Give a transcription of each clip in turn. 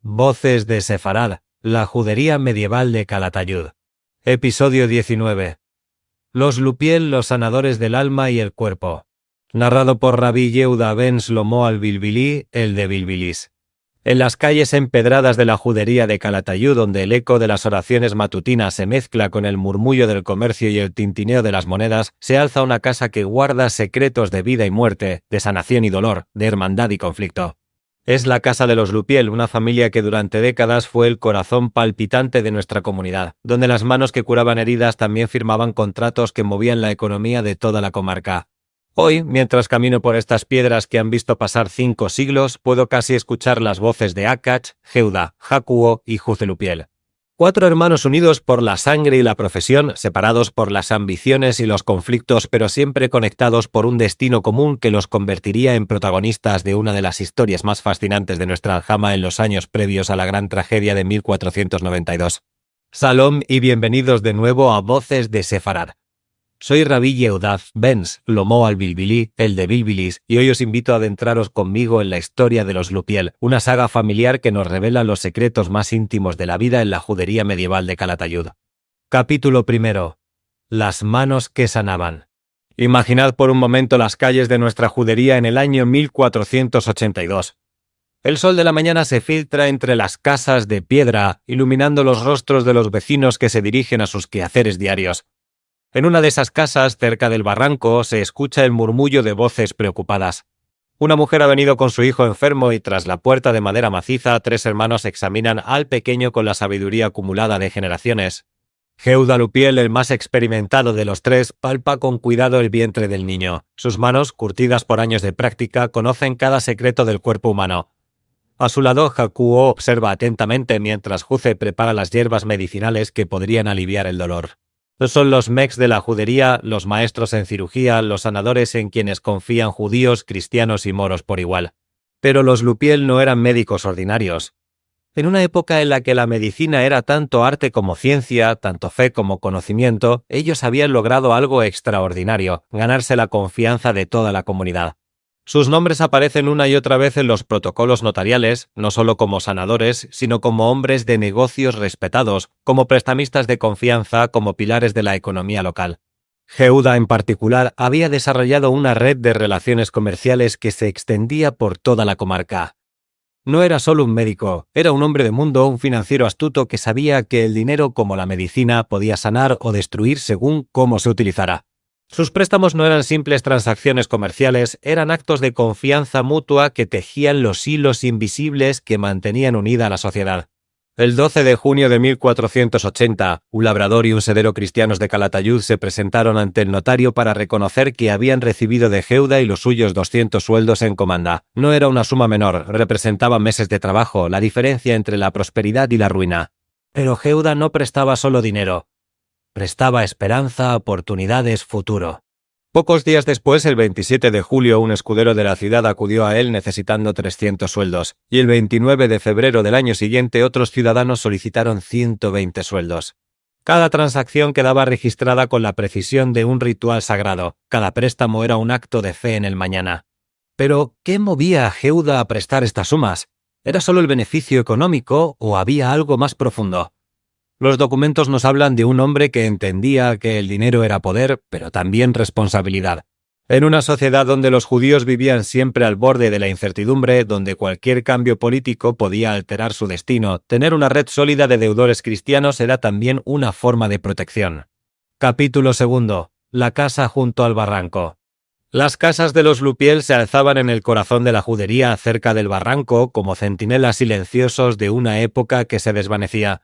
Voces de Sefarad, la judería medieval de Calatayud. Episodio 19. Los Lupiel, los sanadores del alma y el cuerpo. Narrado por Rabbi Yehuda ben Shlomo al-Bilbili, el de Bilbilis. En las calles empedradas de la judería de Calatayud, donde el eco de las oraciones matutinas se mezcla con el murmullo del comercio y el tintineo de las monedas, se alza una casa que guarda secretos de vida y muerte, de sanación y dolor, de hermandad y conflicto. Es la casa de los Lupiel, una familia que durante décadas fue el corazón palpitante de nuestra comunidad, donde las manos que curaban heridas también firmaban contratos que movían la economía de toda la comarca. Hoy, mientras camino por estas piedras que han visto pasar 5 siglos, puedo casi escuchar las voces de Akach, Yehuda, Jacuo y Juz Lupiel. 4 hermanos unidos por la sangre y la profesión, separados por las ambiciones y los conflictos, pero siempre conectados por un destino común que los convertiría en protagonistas de una de las historias más fascinantes de nuestra aljama en los años previos a la gran tragedia de 1492. Salom y bienvenidos de nuevo a Voces de Sefarad. Soy Rabbi Yehuda ben Shlomo al-Bilbili, el de Bilbilis, y hoy os invito a adentraros conmigo en la historia de los Lupiel, una saga familiar que nos revela los secretos más íntimos de la vida en la judería medieval de Calatayud. Capítulo 1. Las manos que sanaban. Imaginad por un momento las calles de nuestra judería en el año 1482. El sol de la mañana se filtra entre las casas de piedra, iluminando los rostros de los vecinos que se dirigen a sus quehaceres diarios. En una de esas casas, cerca del barranco, se escucha el murmullo de voces preocupadas. Una mujer ha venido con su hijo enfermo y tras la puerta de madera maciza, 3 hermanos examinan al pequeño con la sabiduría acumulada de generaciones. Yehuda Lupiel, el más experimentado de los 3, palpa con cuidado el vientre del niño. Sus manos, curtidas por años de práctica, conocen cada secreto del cuerpo humano. A su lado, Jacuo observa atentamente mientras Juce prepara las hierbas medicinales que podrían aliviar el dolor. Son los mecs de la judería, los maestros en cirugía, los sanadores en quienes confían judíos, cristianos y moros por igual. Pero los Lupiel no eran médicos ordinarios. En una época en la que la medicina era tanto arte como ciencia, tanto fe como conocimiento, ellos habían logrado algo extraordinario, ganarse la confianza de toda la comunidad. Sus nombres aparecen una y otra vez en los protocolos notariales, no solo como sanadores, sino como hombres de negocios respetados, como prestamistas de confianza, como pilares de la economía local. Yehuda, en particular, había desarrollado una red de relaciones comerciales que se extendía por toda la comarca. No era solo un médico, era un hombre de mundo, un financiero astuto que sabía que el dinero, como la medicina, podía sanar o destruir según cómo se utilizara. Sus préstamos no eran simples transacciones comerciales, eran actos de confianza mutua que tejían los hilos invisibles que mantenían unida a la sociedad. El 12 de junio de 1480, un labrador y un sedero cristianos de Calatayud se presentaron ante el notario para reconocer que habían recibido de Yehuda y los suyos 200 sueldos en comanda. No era una suma menor, representaba meses de trabajo, la diferencia entre la prosperidad y la ruina. Pero Yehuda no prestaba solo dinero. Prestaba esperanza, oportunidades, futuro. Pocos días después, el 27 de julio, un escudero de la ciudad acudió a él necesitando 300 sueldos, y el 29 de febrero del año siguiente otros ciudadanos solicitaron 120 sueldos. Cada transacción quedaba registrada con la precisión de un ritual sagrado, cada préstamo era un acto de fe en el mañana. Pero, ¿qué movía a Yehuda a prestar estas sumas? ¿Era solo el beneficio económico o había algo más profundo? Los documentos nos hablan de un hombre que entendía que el dinero era poder, pero también responsabilidad. En una sociedad donde los judíos vivían siempre al borde de la incertidumbre, donde cualquier cambio político podía alterar su destino, tener una red sólida de deudores cristianos era también una forma de protección. Capítulo 2. La casa junto al barranco. Las casas de los Lupiel se alzaban en el corazón de la judería cerca del barranco como centinelas silenciosos de una época que se desvanecía.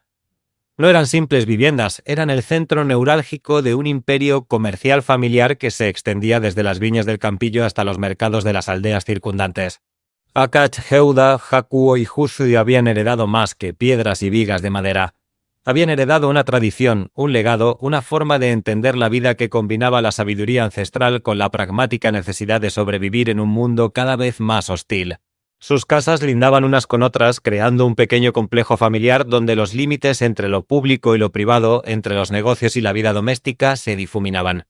No eran simples viviendas, eran el centro neurálgico de un imperio comercial familiar que se extendía desde las viñas del Campillo hasta los mercados de las aldeas circundantes. Akach, Yehuda, Jacuo y Juz habían heredado más que piedras y vigas de madera. Habían heredado una tradición, un legado, una forma de entender la vida que combinaba la sabiduría ancestral con la pragmática necesidad de sobrevivir en un mundo cada vez más hostil. Sus casas lindaban unas con otras, creando un pequeño complejo familiar donde los límites entre lo público y lo privado, entre los negocios y la vida doméstica, se difuminaban.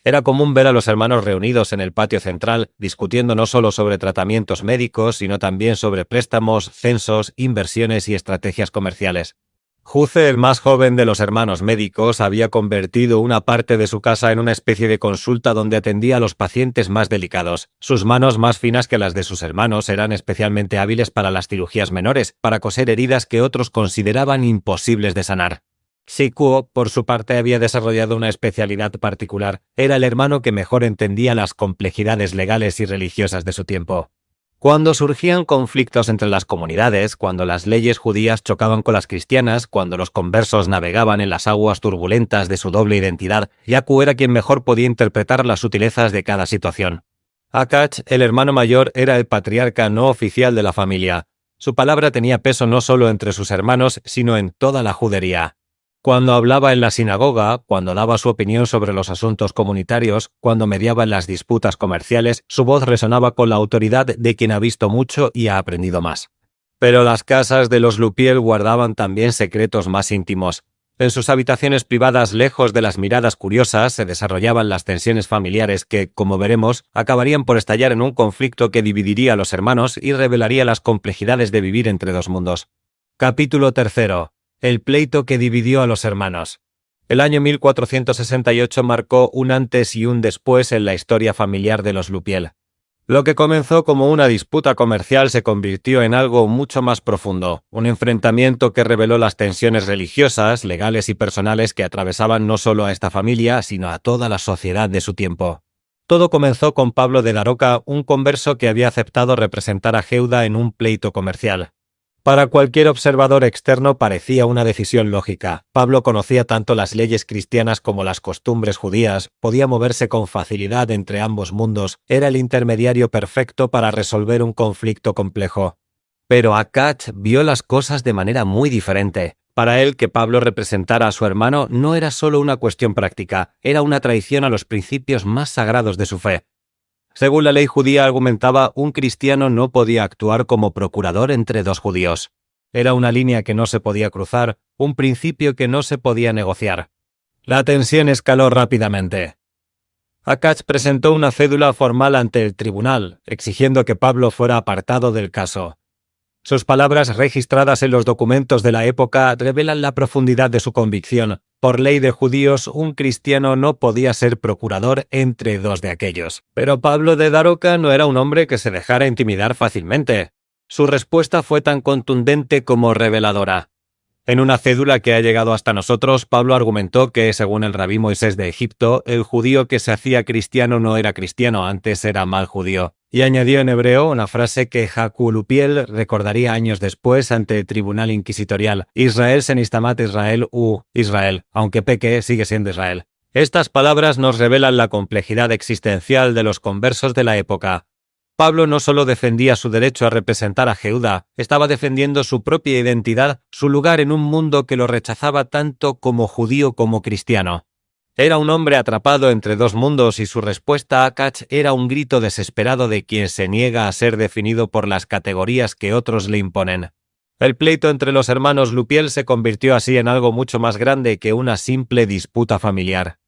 Era común ver a los hermanos reunidos en el patio central, discutiendo no solo sobre tratamientos médicos, sino también sobre préstamos, censos, inversiones y estrategias comerciales. Juce, el más joven de los hermanos médicos, había convertido una parte de su casa en una especie de consulta donde atendía a los pacientes más delicados. Sus manos, más finas que las de sus hermanos, eran especialmente hábiles para las cirugías menores, para coser heridas que otros consideraban imposibles de sanar. Shikuo, por su parte, había desarrollado una especialidad particular. Era el hermano que mejor entendía las complejidades legales y religiosas de su tiempo. Cuando surgían conflictos entre las comunidades, cuando las leyes judías chocaban con las cristianas, cuando los conversos navegaban en las aguas turbulentas de su doble identidad, Yaku era quien mejor podía interpretar las sutilezas de cada situación. Akach, el hermano mayor, era el patriarca no oficial de la familia. Su palabra tenía peso no solo entre sus hermanos, sino en toda la judería. Cuando hablaba en la sinagoga, cuando daba su opinión sobre los asuntos comunitarios, cuando mediaba en las disputas comerciales, su voz resonaba con la autoridad de quien ha visto mucho y ha aprendido más. Pero las casas de los Lupiel guardaban también secretos más íntimos. En sus habitaciones privadas, lejos de las miradas curiosas, se desarrollaban las tensiones familiares que, como veremos, acabarían por estallar en un conflicto que dividiría a los hermanos y revelaría las complejidades de vivir entre dos mundos. Capítulo 3. El pleito que dividió a los hermanos. El año 1468 marcó un antes y un después en la historia familiar de los Lupiel. Lo que comenzó como una disputa comercial se convirtió en algo mucho más profundo, un enfrentamiento que reveló las tensiones religiosas, legales y personales que atravesaban no solo a esta familia, sino a toda la sociedad de su tiempo. Todo comenzó con Pablo de Daroca, un converso que había aceptado representar a Geuda en un pleito comercial. Para cualquier observador externo parecía una decisión lógica. Pablo conocía tanto las leyes cristianas como las costumbres judías, podía moverse con facilidad entre ambos mundos, era el intermediario perfecto para resolver un conflicto complejo. Pero Akach vio las cosas de manera muy diferente. Para él, que Pablo representara a su hermano no era solo una cuestión práctica, era una traición a los principios más sagrados de su fe. Según la ley judía, argumentaba, un cristiano no podía actuar como procurador entre dos judíos. Era una línea que no se podía cruzar, un principio que no se podía negociar. La tensión escaló rápidamente. Akach presentó una cédula formal ante el tribunal, exigiendo que Pablo fuera apartado del caso. Sus palabras, registradas en los documentos de la época, revelan la profundidad de su convicción. Por ley de judíos, un cristiano no podía ser procurador entre dos de aquellos. Pero Pablo de Daroca no era un hombre que se dejara intimidar fácilmente. Su respuesta fue tan contundente como reveladora. En una cédula que ha llegado hasta nosotros, Pablo argumentó que, según el rabí Moisés de Egipto, el judío que se hacía cristiano no era cristiano, antes era mal judío. Y añadió en hebreo una frase que Jacob Lupiel recordaría años después ante el tribunal inquisitorial: Israel senistamat Israel u Israel, aunque peque, sigue siendo Israel. Estas palabras nos revelan la complejidad existencial de los conversos de la época. Pablo no solo defendía su derecho a representar a Geuda, estaba defendiendo su propia identidad, su lugar en un mundo que lo rechazaba tanto como judío como cristiano. Era un hombre atrapado entre dos mundos y su respuesta a Akach era un grito desesperado de quien se niega a ser definido por las categorías que otros le imponen. El pleito entre los hermanos Lupiel se convirtió así en algo mucho más grande que una simple disputa familiar.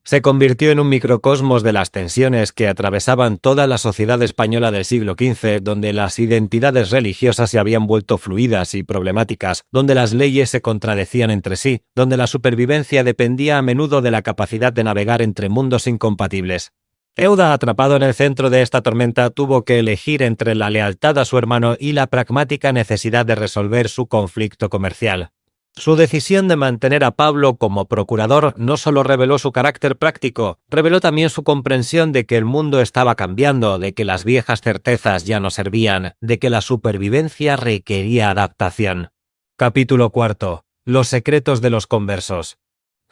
Se convirtió en un microcosmos de las tensiones que atravesaban toda la sociedad española del siglo XV, donde las identidades religiosas se habían vuelto fluidas y problemáticas, donde las leyes se contradecían entre sí, donde la supervivencia dependía a menudo de la capacidad de navegar entre mundos incompatibles. Geuda, atrapado en el centro de esta tormenta, tuvo que elegir entre la lealtad a su hermano y la pragmática necesidad de resolver su conflicto comercial. Su decisión de mantener a Pablo como procurador no solo reveló su carácter práctico, reveló también su comprensión de que el mundo estaba cambiando, de que las viejas certezas ya no servían, de que la supervivencia requería adaptación. Capítulo 4. Los secretos de los conversos.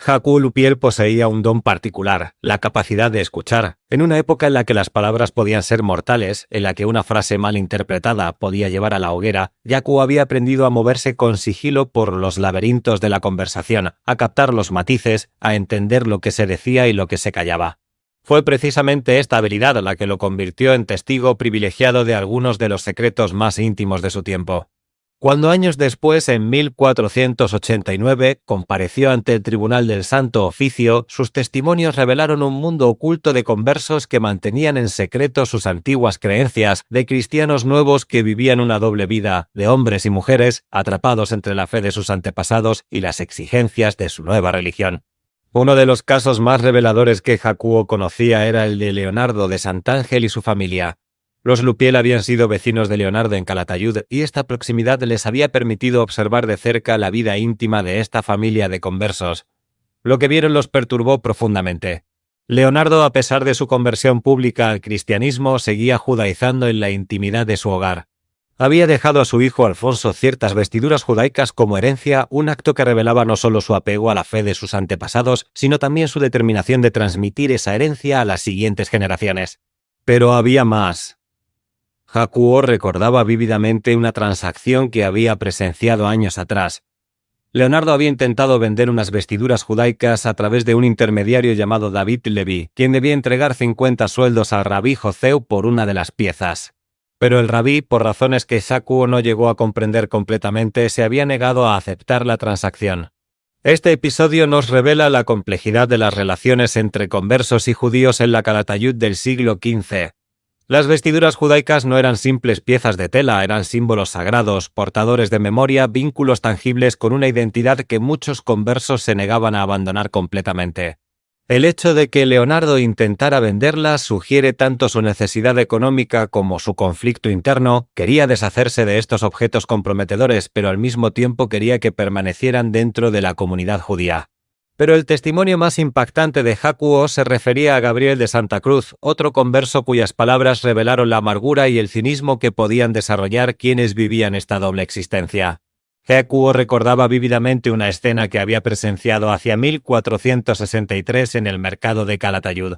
Jacob Lupiel poseía un don particular, la capacidad de escuchar. En una época en la que las palabras podían ser mortales, en la que una frase mal interpretada podía llevar a la hoguera, Jacob había aprendido a moverse con sigilo por los laberintos de la conversación, a captar los matices, a entender lo que se decía y lo que se callaba. Fue precisamente esta habilidad la que lo convirtió en testigo privilegiado de algunos de los secretos más íntimos de su tiempo. Cuando años después, en 1489, compareció ante el Tribunal del Santo Oficio, sus testimonios revelaron un mundo oculto de conversos que mantenían en secreto sus antiguas creencias, de cristianos nuevos que vivían una doble vida, de hombres y mujeres atrapados entre la fe de sus antepasados y las exigencias de su nueva religión. Uno de los casos más reveladores que Hakuo conocía era el de Leonardo de Sant'Ángel y su familia. Los Lupiel habían sido vecinos de Leonardo en Calatayud y esta proximidad les había permitido observar de cerca la vida íntima de esta familia de conversos. Lo que vieron los perturbó profundamente. Leonardo, a pesar de su conversión pública al cristianismo, seguía judaizando en la intimidad de su hogar. Había dejado a su hijo Alfonso ciertas vestiduras judaicas como herencia, un acto que revelaba no solo su apego a la fe de sus antepasados, sino también su determinación de transmitir esa herencia a las siguientes generaciones. Pero había más. Hakuo recordaba vívidamente una transacción que había presenciado años atrás. Leonardo había intentado vender unas vestiduras judaicas a través de un intermediario llamado David Levi, quien debía entregar 50 sueldos al rabí Joseu por una de las piezas. Pero el rabí, por razones que Hakuo no llegó a comprender completamente, se había negado a aceptar la transacción. Este episodio nos revela la complejidad de las relaciones entre conversos y judíos en la Calatayud del siglo XV. Las vestiduras judaicas no eran simples piezas de tela, eran símbolos sagrados, portadores de memoria, vínculos tangibles con una identidad que muchos conversos se negaban a abandonar completamente. El hecho de que Leonardo intentara venderlas sugiere tanto su necesidad económica como su conflicto interno. Quería deshacerse de estos objetos comprometedores, pero al mismo tiempo quería que permanecieran dentro de la comunidad judía. Pero el testimonio más impactante de Hakuo se refería a Gabriel de Santa Cruz, otro converso cuyas palabras revelaron la amargura y el cinismo que podían desarrollar quienes vivían esta doble existencia. Hakuo recordaba vívidamente una escena que había presenciado hacia 1463 en el mercado de Calatayud.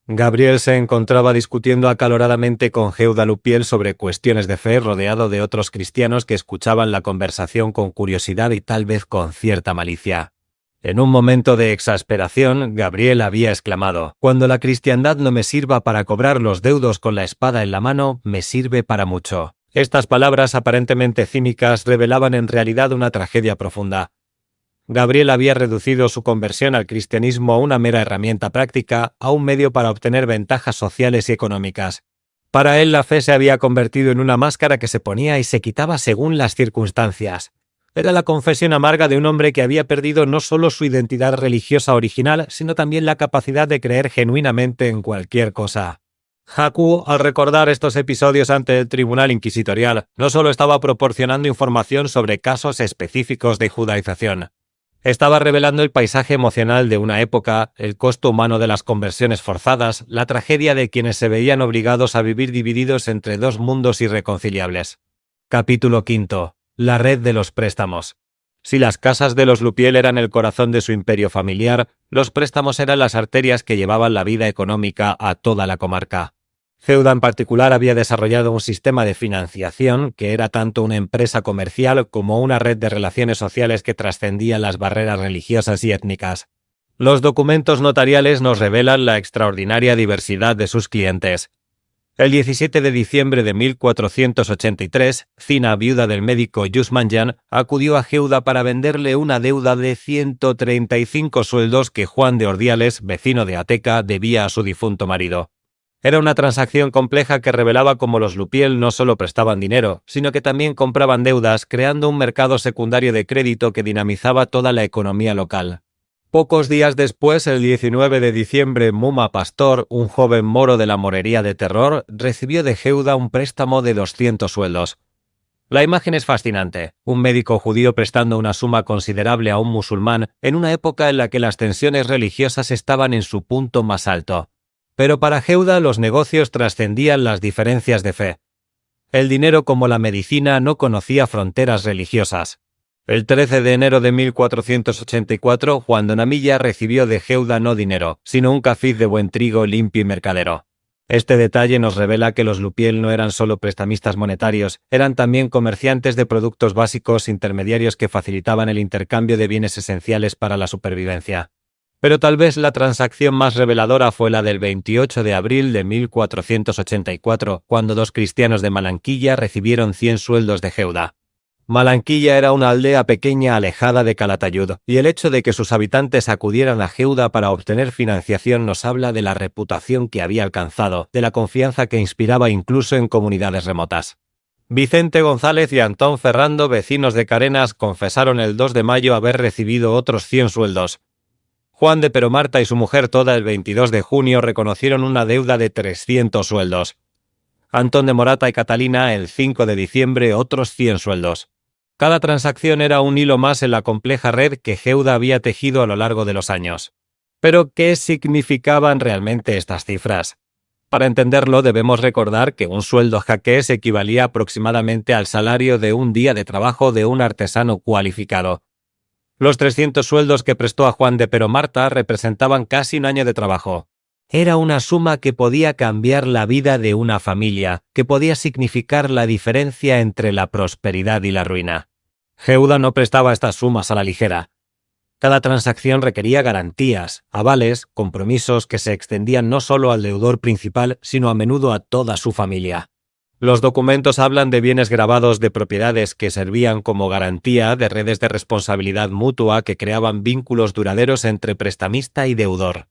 Gabriel se encontraba discutiendo acaloradamente con Jeuda Lupiel sobre cuestiones de fe, rodeado de otros cristianos que escuchaban la conversación con curiosidad y tal vez con cierta malicia. En un momento de exasperación, Gabriel había exclamado: «Cuando la cristiandad no me sirva para cobrar los deudos con la espada en la mano, me sirve para mucho». Estas palabras aparentemente cínicas revelaban en realidad una tragedia profunda. Gabriel había reducido su conversión al cristianismo a una mera herramienta práctica, a un medio para obtener ventajas sociales y económicas. Para él la fe se había convertido en una máscara que se ponía y se quitaba según las circunstancias. Era la confesión amarga de un hombre que había perdido no solo su identidad religiosa original, sino también la capacidad de creer genuinamente en cualquier cosa. Hakuo, al recordar estos episodios ante el tribunal inquisitorial, no solo estaba proporcionando información sobre casos específicos de judaización. Estaba revelando el paisaje emocional de una época, el costo humano de las conversiones forzadas, la tragedia de quienes se veían obligados a vivir divididos entre dos mundos irreconciliables. Capítulo 5. La red de los préstamos. Si las casas de los Lupiel eran el corazón de su imperio familiar, los préstamos eran las arterias que llevaban la vida económica a toda la comarca. Jeuda en particular había desarrollado un sistema de financiación que era tanto una empresa comercial como una red de relaciones sociales que trascendía las barreras religiosas y étnicas. Los documentos notariales nos revelan la extraordinaria diversidad de sus clientes. El 17 de diciembre de 1483, Zina, viuda del médico Yusmanyan, acudió a Jeuda para venderle una deuda de 135 sueldos que Juan de Ordiales, vecino de Ateca, debía a su difunto marido. Era una transacción compleja que revelaba cómo los Lupiel no solo prestaban dinero, sino que también compraban deudas, creando un mercado secundario de crédito que dinamizaba toda la economía local. Pocos días después, el 19 de diciembre, Muma Pastor, un joven moro de la morería de Terror, recibió de Jeuda un préstamo de 200 sueldos. La imagen es fascinante, un médico judío prestando una suma considerable a un musulmán en una época en la que las tensiones religiosas estaban en su punto más alto. Pero para Jeuda los negocios trascendían las diferencias de fe. El dinero, como la medicina, no conocía fronteras religiosas. El 13 de enero de 1484, Juan Donamilla recibió de Jeuda no dinero, sino un cafiz de buen trigo limpio y mercadero. Este detalle nos revela que los Lupiel no eran solo prestamistas monetarios, eran también comerciantes de productos básicos, intermediarios que facilitaban el intercambio de bienes esenciales para la supervivencia. Pero tal vez la transacción más reveladora fue la del 28 de abril de 1484, cuando dos cristianos de Malanquilla recibieron 100 sueldos de Jeuda. Malanquilla era una aldea pequeña alejada de Calatayud, y el hecho de que sus habitantes acudieran a Geuda para obtener financiación nos habla de la reputación que había alcanzado, de la confianza que inspiraba incluso en comunidades remotas. Vicente González y Antón Ferrando, vecinos de Carenas, confesaron el 2 de mayo haber recibido otros 100 sueldos. Juan de Peromarta y su mujer Toda el 22 de junio reconocieron una deuda de 300 sueldos. Antón de Morata y Catalina el 5 de diciembre otros 100 sueldos. Cada transacción era un hilo más en la compleja red que Geuda había tejido a lo largo de los años. Pero, ¿qué significaban realmente estas cifras? Para entenderlo debemos recordar que un sueldo jaqués equivalía aproximadamente al salario de un día de trabajo de un artesano cualificado. Los 300 sueldos que prestó a Juan de Peromarta representaban casi un año de trabajo. Era una suma que podía cambiar la vida de una familia, que podía significar la diferencia entre la prosperidad y la ruina. Geuda no prestaba estas sumas a la ligera. Cada transacción requería garantías, avales, compromisos que se extendían no solo al deudor principal, sino a menudo a toda su familia. Los documentos hablan de bienes grabados de propiedades que servían como garantía de redes de responsabilidad mutua que creaban vínculos duraderos entre prestamista y deudor.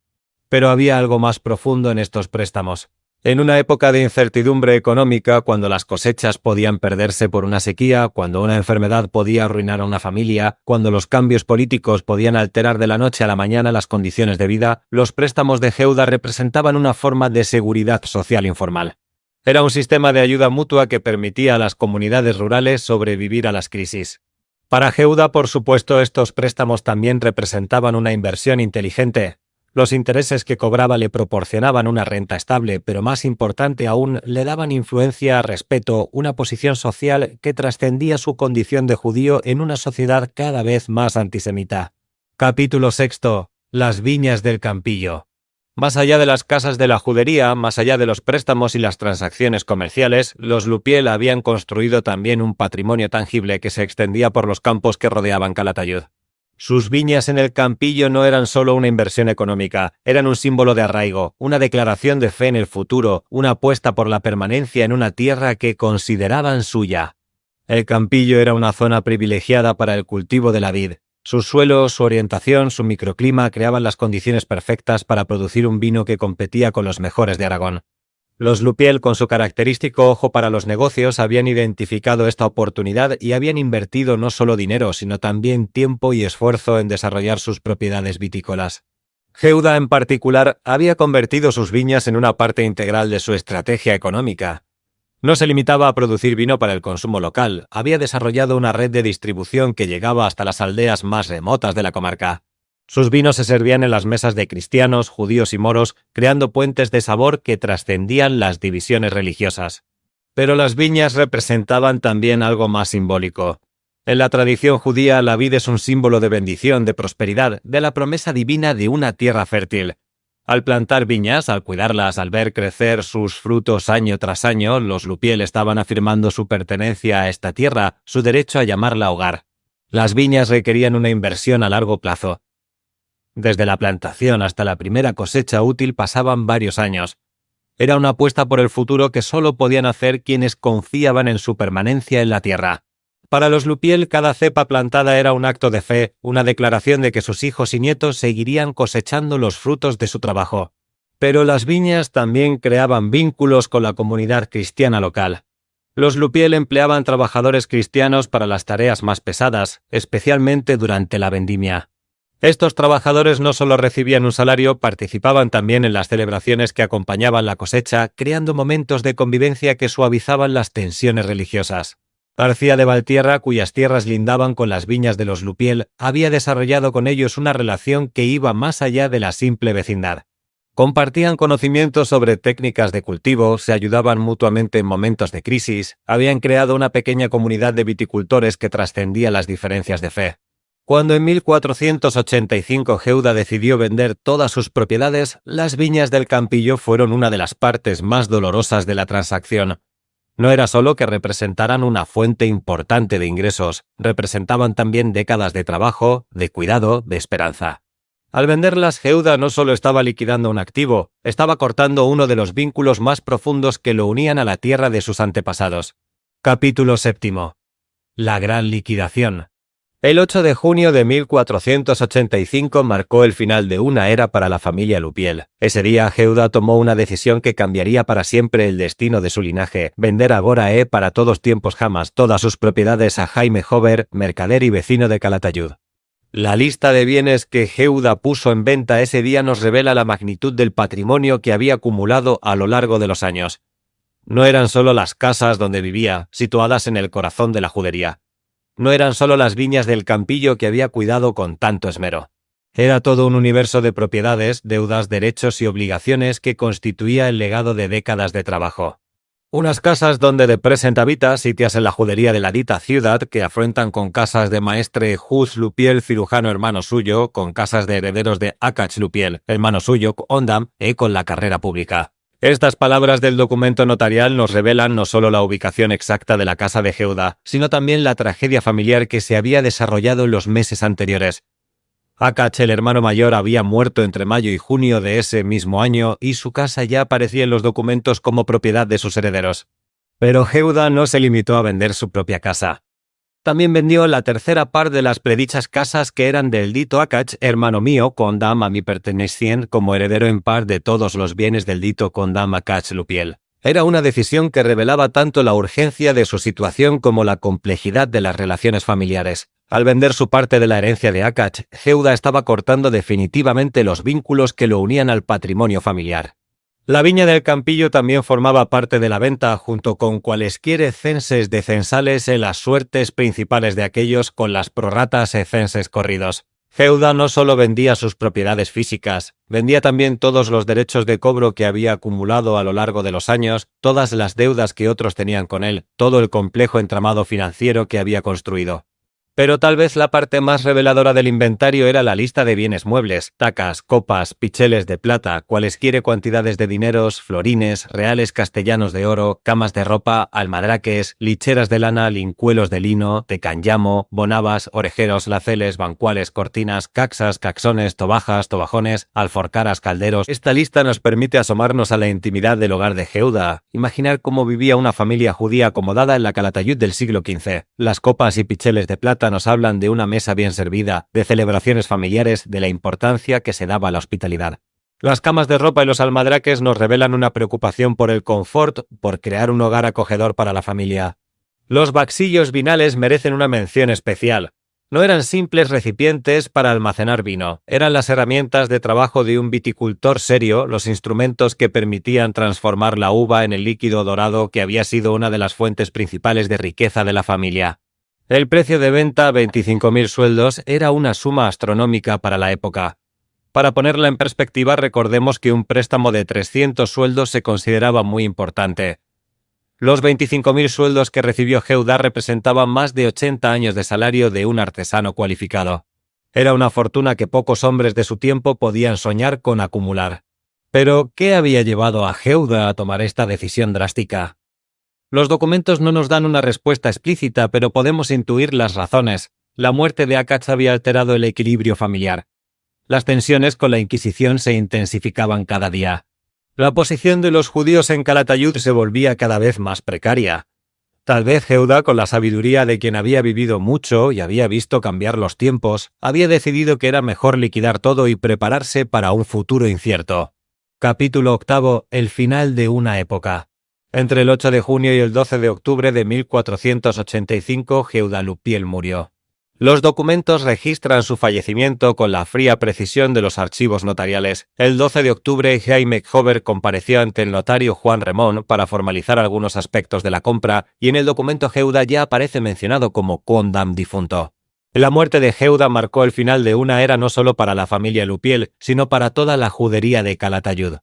Pero había algo más profundo en estos préstamos. En una época de incertidumbre económica, cuando las cosechas podían perderse por una sequía, cuando una enfermedad podía arruinar a una familia, cuando los cambios políticos podían alterar de la noche a la mañana las condiciones de vida, los préstamos de Geuda representaban una forma de seguridad social informal. Era un sistema de ayuda mutua que permitía a las comunidades rurales sobrevivir a las crisis. Para Geuda, por supuesto, estos préstamos también representaban una inversión inteligente. Los intereses que cobraba le proporcionaban una renta estable, pero más importante aún, le daban influencia, respeto, una posición social que trascendía su condición de judío en una sociedad cada vez más antisemita. Capítulo 6. Las viñas del Campillo. Más allá de las casas de la judería, más allá de los préstamos y las transacciones comerciales, los Lupiel habían construido también un patrimonio tangible que se extendía por los campos que rodeaban Calatayud. Sus viñas en el Campillo no eran solo una inversión económica, eran un símbolo de arraigo, una declaración de fe en el futuro, una apuesta por la permanencia en una tierra que consideraban suya. El Campillo era una zona privilegiada para el cultivo de la vid. Sus suelos, su orientación, su microclima creaban las condiciones perfectas para producir un vino que competía con los mejores de Aragón. Los Lupiel, con su característico ojo para los negocios, habían identificado esta oportunidad y habían invertido no solo dinero, sino también tiempo y esfuerzo en desarrollar sus propiedades vitícolas. Geuda, en particular, había convertido sus viñas en una parte integral de su estrategia económica. No se limitaba a producir vino para el consumo local, había desarrollado una red de distribución que llegaba hasta las aldeas más remotas de la comarca. Sus vinos se servían en las mesas de cristianos, judíos y moros, creando puentes de sabor que trascendían las divisiones religiosas. Pero las viñas representaban también algo más simbólico. En la tradición judía, la vid es un símbolo de bendición, de prosperidad, de la promesa divina de una tierra fértil. Al plantar viñas, al cuidarlas, al ver crecer sus frutos año tras año, los Lupiel estaban afirmando su pertenencia a esta tierra, su derecho a llamarla hogar. Las viñas requerían una inversión a largo plazo. Desde la plantación hasta la primera cosecha útil pasaban varios años. Era una apuesta por el futuro que solo podían hacer quienes confiaban en su permanencia en la tierra. Para los Lupiel, cada cepa plantada era un acto de fe, una declaración de que sus hijos y nietos seguirían cosechando los frutos de su trabajo. Pero las viñas también creaban vínculos con la comunidad cristiana local. Los Lupiel empleaban trabajadores cristianos para las tareas más pesadas, especialmente durante la vendimia. Estos trabajadores no solo recibían un salario, participaban también en las celebraciones que acompañaban la cosecha, creando momentos de convivencia que suavizaban las tensiones religiosas. García de Valtierra, cuyas tierras lindaban con las viñas de los Lupiel, había desarrollado con ellos una relación que iba más allá de la simple vecindad. Compartían conocimientos sobre técnicas de cultivo, se ayudaban mutuamente en momentos de crisis, habían creado una pequeña comunidad de viticultores que trascendía las diferencias de fe. Cuando en 1485 Geuda decidió vender todas sus propiedades, las viñas del Campillo fueron una de las partes más dolorosas de la transacción. No era solo que representaran una fuente importante de ingresos, representaban también décadas de trabajo, de cuidado, de esperanza. Al venderlas, Geuda no solo estaba liquidando un activo, estaba cortando uno de los vínculos más profundos que lo unían a la tierra de sus antepasados. Capítulo 7. la gran liquidación. El 8 de junio de 1485 marcó el final de una era para la familia Lupiel. Ese día, Jehuda tomó una decisión que cambiaría para siempre el destino de su linaje: vender a Gorae para todos tiempos jamás todas sus propiedades a Jaime Hover, mercader y vecino de Calatayud. La lista de bienes que Jehuda puso en venta ese día nos revela la magnitud del patrimonio que había acumulado a lo largo de los años. No eran solo las casas donde vivía, situadas en el corazón de la judería. No eran solo las viñas del campillo que había cuidado con tanto esmero. Era todo un universo de propiedades, deudas, derechos y obligaciones que constituía el legado de décadas de trabajo. Unas casas donde de present habita, sitias en la judería de la dita ciudad, que afrontan con casas de maestre Juz Lupiel, cirujano hermano suyo, con casas de herederos de Akach Lupiel, hermano suyo, Ondam, con la carrera pública. Estas palabras del documento notarial nos revelan no solo la ubicación exacta de la casa de Jehuda, sino también la tragedia familiar que se había desarrollado en los meses anteriores. Akach, el hermano mayor, había muerto entre mayo y junio de ese mismo año y su casa ya aparecía en los documentos como propiedad de sus herederos. Pero Jehuda no se limitó a vender su propia casa. También vendió la tercera parte de las predichas casas que eran del dito Akach, hermano mío, Condam a mí pertenecían como heredero en par de todos los bienes del dito Condam Akach Lupiel. Era una decisión que revelaba tanto la urgencia de su situación como la complejidad de las relaciones familiares. Al vender su parte de la herencia de Akach, Jehuda estaba cortando definitivamente los vínculos que lo unían al patrimonio familiar. La viña del campillo también formaba parte de la venta, junto con cualesquiera censes de censales en las suertes principales de aquellos con las prorratas e censes corridos. Jehuda no solo vendía sus propiedades físicas, vendía también todos los derechos de cobro que había acumulado a lo largo de los años, todas las deudas que otros tenían con él, todo el complejo entramado financiero que había construido. Pero tal vez la parte más reveladora del inventario era la lista de bienes muebles: tacas, copas, picheles de plata, cualesquiera cantidades de dineros, florines, reales castellanos de oro, camas de ropa, almadraques, licheras de lana, lincuelos de lino, de canyamo, bonabas, orejeros, laceles, bancuales, cortinas, caxas, caxones, tobajas, tobajones, alforcaras, calderos. Esta lista nos permite asomarnos a la intimidad del hogar de Jehuda, imaginar cómo vivía una familia judía acomodada en la Calatayud del siglo XV. Las copas y picheles de plata nos hablan de una mesa bien servida, de celebraciones familiares, de la importancia que se daba a la hospitalidad. Las camas de ropa y los almadraques nos revelan una preocupación por el confort, por crear un hogar acogedor para la familia. Los vaxillos vinales merecen una mención especial. No eran simples recipientes para almacenar vino, eran las herramientas de trabajo de un viticultor serio, los instrumentos que permitían transformar la uva en el líquido dorado que había sido una de las fuentes principales de riqueza de la familia. El precio de venta, 25.000 sueldos, era una suma astronómica para la época. Para ponerla en perspectiva, recordemos que un préstamo de 300 sueldos se consideraba muy importante. Los 25.000 sueldos que recibió Jehuda representaban más de 80 años de salario de un artesano cualificado. Era una fortuna que pocos hombres de su tiempo podían soñar con acumular. Pero, ¿qué había llevado a Jehuda a tomar esta decisión drástica? Los documentos no nos dan una respuesta explícita, pero podemos intuir las razones. La muerte de Akach había alterado el equilibrio familiar. Las tensiones con la Inquisición se intensificaban cada día. La posición de los judíos en Calatayud se volvía cada vez más precaria. Tal vez Jehuda, con la sabiduría de quien había vivido mucho y había visto cambiar los tiempos, había decidido que era mejor liquidar todo y prepararse para un futuro incierto. Capítulo 8. El final de una época. Entre el 8 de junio y el 12 de octubre de 1485, Jehuda Lupiel murió. Los documentos registran su fallecimiento con la fría precisión de los archivos notariales. El 12 de octubre, Jaime Hover compareció ante el notario Juan Remón para formalizar algunos aspectos de la compra, y en el documento Jehuda ya aparece mencionado como Condam difunto. La muerte de Jehuda marcó el final de una era no solo para la familia Lupiel, sino para toda la judería de Calatayud.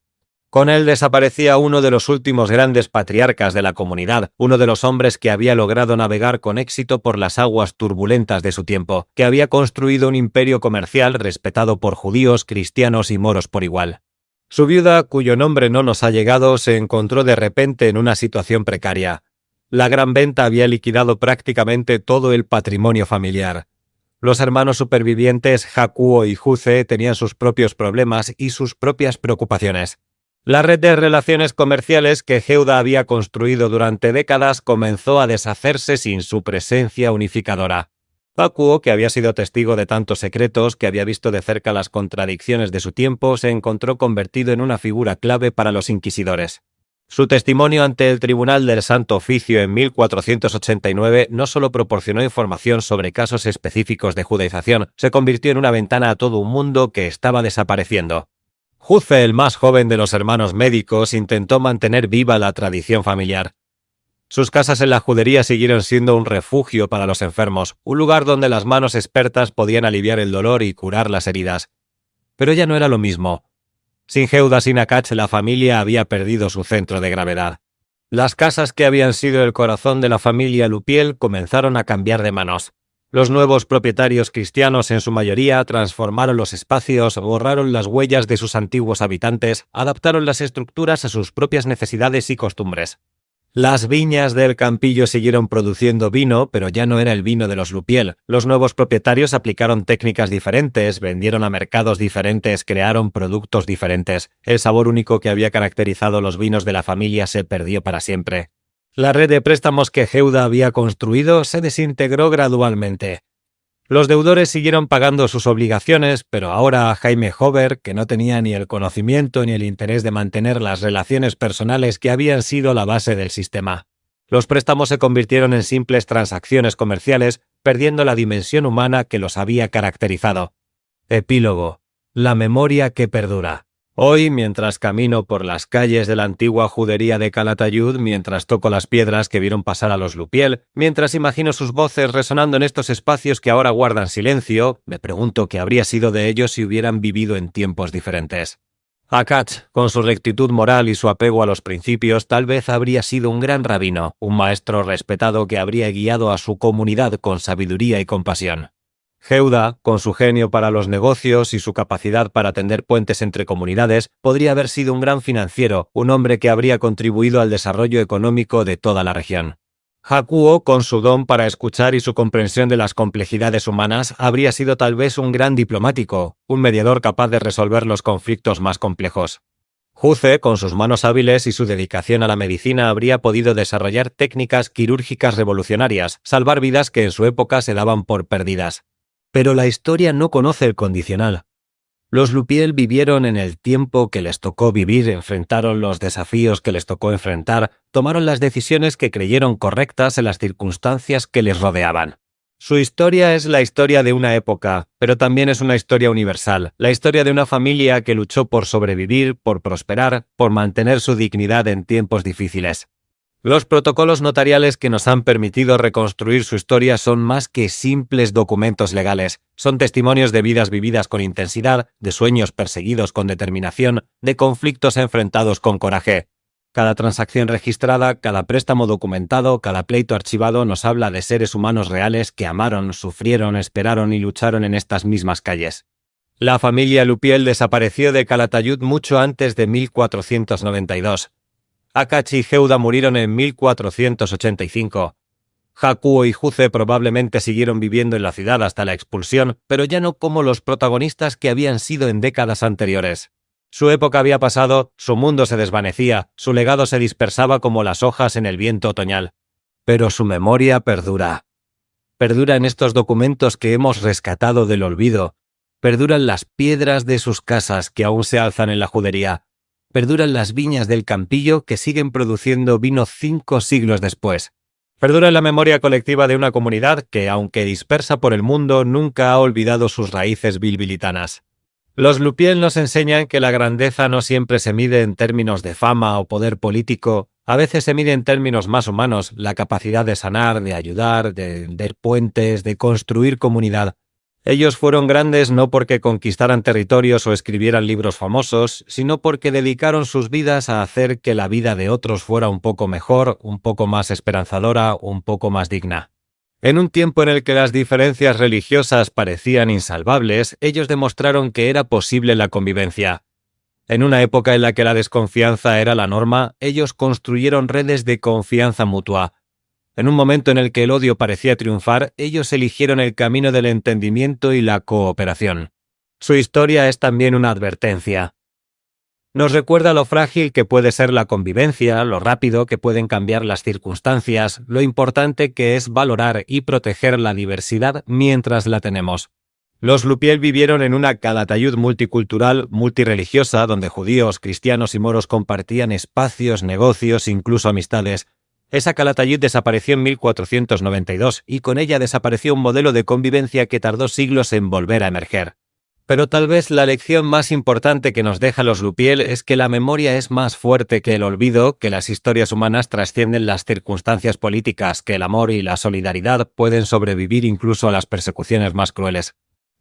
Con él desaparecía uno de los últimos grandes patriarcas de la comunidad, uno de los hombres que había logrado navegar con éxito por las aguas turbulentas de su tiempo, que había construido un imperio comercial respetado por judíos, cristianos y moros por igual. Su viuda, cuyo nombre no nos ha llegado, se encontró de repente en una situación precaria. La gran venta había liquidado prácticamente todo el patrimonio familiar. Los hermanos supervivientes, Jacuo y Juce, tenían sus propios problemas y sus propias preocupaciones. La red de relaciones comerciales que Geuda había construido durante décadas comenzó a deshacerse sin su presencia unificadora. Hakuo, que había sido testigo de tantos secretos, que había visto de cerca las contradicciones de su tiempo, se encontró convertido en una figura clave para los inquisidores. Su testimonio ante el Tribunal del Santo Oficio en 1489 no solo proporcionó información sobre casos específicos de judaización, se convirtió en una ventana a todo un mundo que estaba desapareciendo. Juze, el más joven de los hermanos médicos, intentó mantener viva la tradición familiar. Sus casas en la judería siguieron siendo un refugio para los enfermos, un lugar donde las manos expertas podían aliviar el dolor y curar las heridas. Pero ya no era lo mismo. Sin Geuda Sinakach, la familia había perdido su centro de gravedad. Las casas que habían sido el corazón de la familia Lupiel comenzaron a cambiar de manos. Los nuevos propietarios cristianos, en su mayoría, transformaron los espacios, borraron las huellas de sus antiguos habitantes, adaptaron las estructuras a sus propias necesidades y costumbres. Las viñas del Campillo siguieron produciendo vino, pero ya no era el vino de los Lupiel. Los nuevos propietarios aplicaron técnicas diferentes, vendieron a mercados diferentes, crearon productos diferentes. El sabor único que había caracterizado los vinos de la familia se perdió para siempre. La red de préstamos que Geuda había construido se desintegró gradualmente. Los deudores siguieron pagando sus obligaciones, pero ahora Jaime Hover, que no tenía ni el conocimiento ni el interés de mantener las relaciones personales que habían sido la base del sistema. Los préstamos se convirtieron en simples transacciones comerciales, perdiendo la dimensión humana que los había caracterizado. Epílogo. La memoria que perdura. Hoy, mientras camino por las calles de la antigua judería de Calatayud, mientras toco las piedras que vieron pasar a los Lupiel, mientras imagino sus voces resonando en estos espacios que ahora guardan silencio, me pregunto qué habría sido de ellos si hubieran vivido en tiempos diferentes. Akach, con su rectitud moral y su apego a los principios, tal vez habría sido un gran rabino, un maestro respetado que habría guiado a su comunidad con sabiduría y compasión. Geuda, con su genio para los negocios y su capacidad para tender puentes entre comunidades, podría haber sido un gran financiero, un hombre que habría contribuido al desarrollo económico de toda la región. Hakuo, con su don para escuchar y su comprensión de las complejidades humanas, habría sido tal vez un gran diplomático, un mediador capaz de resolver los conflictos más complejos. Juze, con sus manos hábiles y su dedicación a la medicina, habría podido desarrollar técnicas quirúrgicas revolucionarias, salvar vidas que en su época se daban por perdidas. Pero la historia no conoce el condicional. Los Lupiel vivieron en el tiempo que les tocó vivir, enfrentaron los desafíos que les tocó enfrentar, tomaron las decisiones que creyeron correctas en las circunstancias que les rodeaban. Su historia es la historia de una época, pero también es una historia universal, la historia de una familia que luchó por sobrevivir, por prosperar, por mantener su dignidad en tiempos difíciles. Los protocolos notariales que nos han permitido reconstruir su historia son más que simples documentos legales, son testimonios de vidas vividas con intensidad, de sueños perseguidos con determinación, de conflictos enfrentados con coraje. Cada transacción registrada, cada préstamo documentado, cada pleito archivado nos habla de seres humanos reales que amaron, sufrieron, esperaron y lucharon en estas mismas calles. La familia Lupiel desapareció de Calatayud mucho antes de 1492. Akach y Geuda murieron en 1485. Hakuo y Juze probablemente siguieron viviendo en la ciudad hasta la expulsión, pero ya no como los protagonistas que habían sido en décadas anteriores. Su época había pasado, su mundo se desvanecía, su legado se dispersaba como las hojas en el viento otoñal. Pero su memoria perdura. Perdura en estos documentos que hemos rescatado del olvido. Perduran las piedras de sus casas que aún se alzan en la judería. Perduran las viñas del Campillo que siguen produciendo vino 5 siglos después. Perdura en la memoria colectiva de una comunidad que, aunque dispersa por el mundo, nunca ha olvidado sus raíces bilbilitanas. Los Lupiel nos enseñan que la grandeza no siempre se mide en términos de fama o poder político, a veces se mide en términos más humanos, la capacidad de sanar, de ayudar, de tender puentes, de construir comunidad. Ellos fueron grandes no porque conquistaran territorios o escribieran libros famosos, sino porque dedicaron sus vidas a hacer que la vida de otros fuera un poco mejor, un poco más esperanzadora, un poco más digna. En un tiempo en el que las diferencias religiosas parecían insalvables, ellos demostraron que era posible la convivencia. En una época en la que la desconfianza era la norma, ellos construyeron redes de confianza mutua. En un momento en el que el odio parecía triunfar, ellos eligieron el camino del entendimiento y la cooperación. Su historia es también una advertencia. Nos recuerda lo frágil que puede ser la convivencia, lo rápido que pueden cambiar las circunstancias, lo importante que es valorar y proteger la diversidad mientras la tenemos. Los Lupiel vivieron en una Calatayud multicultural, multireligiosa, donde judíos, cristianos y moros compartían espacios, negocios, incluso amistades. Esa Calatayud desapareció en 1492 y con ella desapareció un modelo de convivencia que tardó siglos en volver a emerger. Pero tal vez la lección más importante que nos deja los Lupiel es que la memoria es más fuerte que el olvido, que las historias humanas trascienden las circunstancias políticas, que el amor y la solidaridad pueden sobrevivir incluso a las persecuciones más crueles.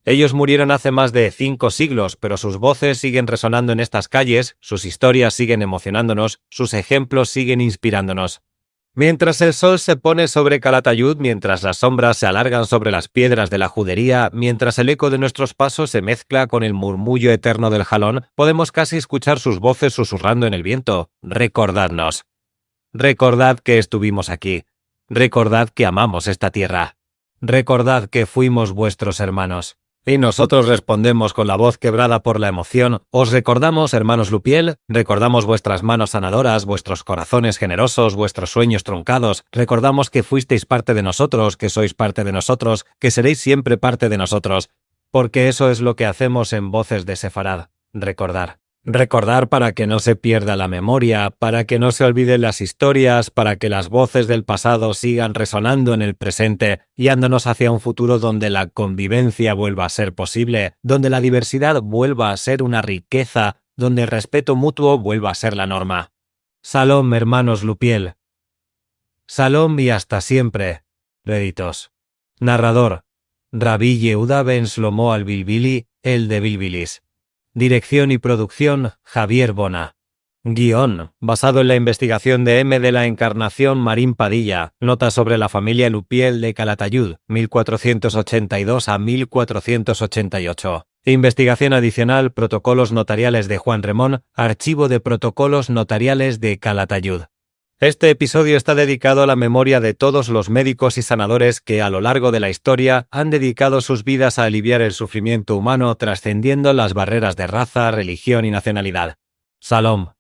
Ellos murieron hace más de 5 siglos, pero sus voces siguen resonando en estas calles, sus historias siguen emocionándonos, sus ejemplos siguen inspirándonos. Mientras el sol se pone sobre Calatayud, mientras las sombras se alargan sobre las piedras de la judería, mientras el eco de nuestros pasos se mezcla con el murmullo eterno del Jalón, podemos casi escuchar sus voces susurrando en el viento. Recordadnos. Recordad que estuvimos aquí. Recordad que amamos esta tierra. Recordad que fuimos vuestros hermanos. Y nosotros respondemos con la voz quebrada por la emoción: os recordamos, hermanos Lupiel, recordamos vuestras manos sanadoras, vuestros corazones generosos, vuestros sueños truncados, recordamos que fuisteis parte de nosotros, que sois parte de nosotros, que seréis siempre parte de nosotros, porque eso es lo que hacemos en Voces de Sefarad, recordar. Recordar para que no se pierda la memoria, para que no se olviden las historias, para que las voces del pasado sigan resonando en el presente, guiándonos hacia un futuro donde la convivencia vuelva a ser posible, donde la diversidad vuelva a ser una riqueza, donde el respeto mutuo vuelva a ser la norma. Salom, hermanos Lupiel. Salom y hasta siempre. Réditos. Narrador: Rabbi Yehuda ben Shlomo al-Bilbili, el de Bilbilis. Dirección y producción: Javier Bona. Guión, basado en la investigación de M. de la Encarnación Marín Padilla, Notas sobre la familia Lupiel de Calatayud, 1482 a 1488. Investigación adicional: Protocolos notariales de Juan Remón, Archivo de Protocolos Notariales de Calatayud. Este episodio está dedicado a la memoria de todos los médicos y sanadores que a lo largo de la historia han dedicado sus vidas a aliviar el sufrimiento humano trascendiendo las barreras de raza, religión y nacionalidad. Salom.